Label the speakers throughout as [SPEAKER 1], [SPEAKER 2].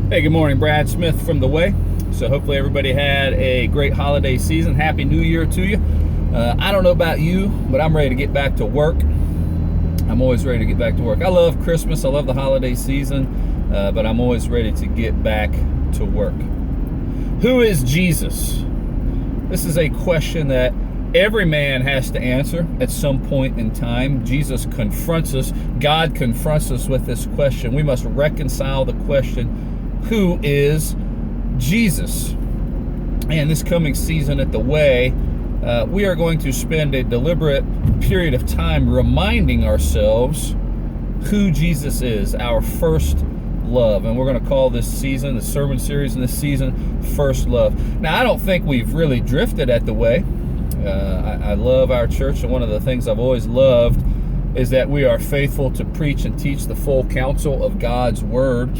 [SPEAKER 1] Hey, good morning. Brad Smith from The Way. So hopefully everybody had a great holiday season. Happy New Year to you. I don't know about you, but I'm ready to get back to work. I'm always ready to get back to work. I love Christmas. I love the holiday season, but I'm always ready to get back to work. Who is Jesus? This is a question that every man has to answer at some point in time. Jesus confronts us. God confronts us with this question. We must reconcile the question, who is Jesus? And this coming season at The Way, we are going to spend a deliberate period of time reminding ourselves who Jesus is, our first love. And we're going to call this season, the sermon series in this season, First Love. Now, I don't think we've really drifted at The Way. I love our church, and one of the things I've always loved is that we are faithful to preach and teach the full counsel of God's Word.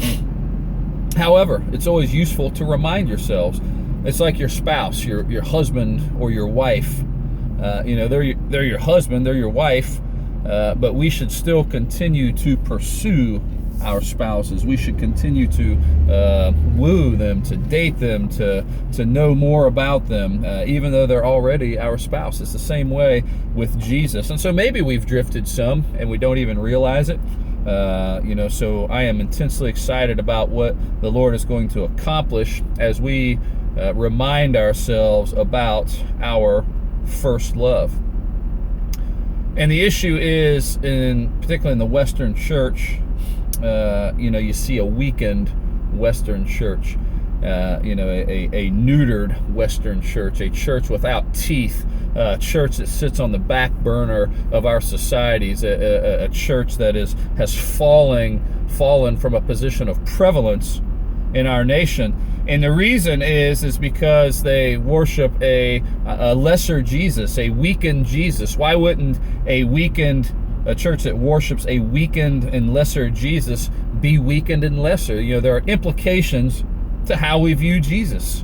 [SPEAKER 1] However, it's always useful to remind yourselves. It's like your spouse, your husband or your wife. They're your husband, they're your wife, but we should still continue to pursue our spouses. We should continue to woo them, to date them, to know more about them, even though they're already our spouse. It's the same way with Jesus. And so maybe we've drifted some and we don't even realize it. So I am intensely excited about what the Lord is going to accomplish as we remind ourselves about our first love. And the issue is, particularly in the Western church, you see a weakened Western church, a neutered Western church, a church without teeth, a church that sits on the back burner of our societies, a church that has fallen from a position of prevalence in our nation. And the reason is because they worship a lesser Jesus, a weakened Jesus. Why wouldn't a church that worships a weakened and lesser Jesus be weakened and lesser? There are implications to how we view Jesus.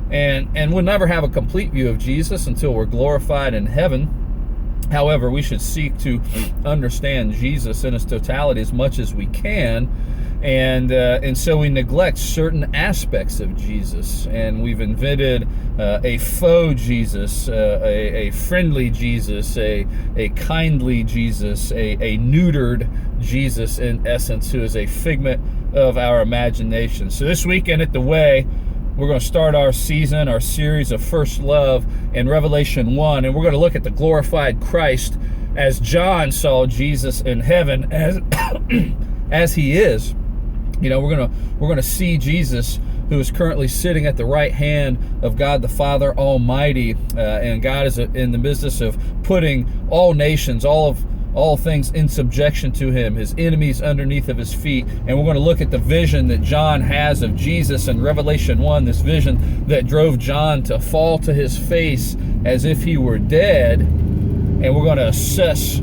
[SPEAKER 1] And we'll never have a complete view of Jesus until we're glorified in heaven. However, we should seek to understand Jesus in his totality as much as we can. And so we neglect certain aspects of Jesus. And we've invented a faux Jesus, a friendly Jesus, a kindly Jesus, a neutered Jesus, in essence, who is a figment of our imagination. So this weekend at The Way, we're going to start our series of First Love in Revelation 1, and we're going to look at the glorified Christ as John saw Jesus in heaven as he is. We're going to see Jesus, who is currently sitting at the right hand of God the Father Almighty, and God is in the business of putting all nations, all things in subjection to him, his enemies underneath of his feet. And we're going to look at the vision that John has of Jesus in Revelation 1, this vision that drove John to fall to his face as if he were dead. And we're going to assess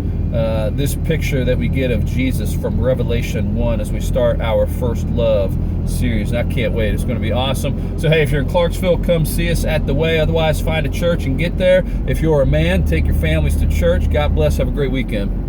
[SPEAKER 1] this picture that we get of Jesus from Revelation 1 as we start our First Love series. And I can't wait. It's going to be awesome. So hey, if you're in Clarksville, come see us at The Way. Otherwise, find a church and get there. If you're a man, take your families to church. God bless. Have a great weekend.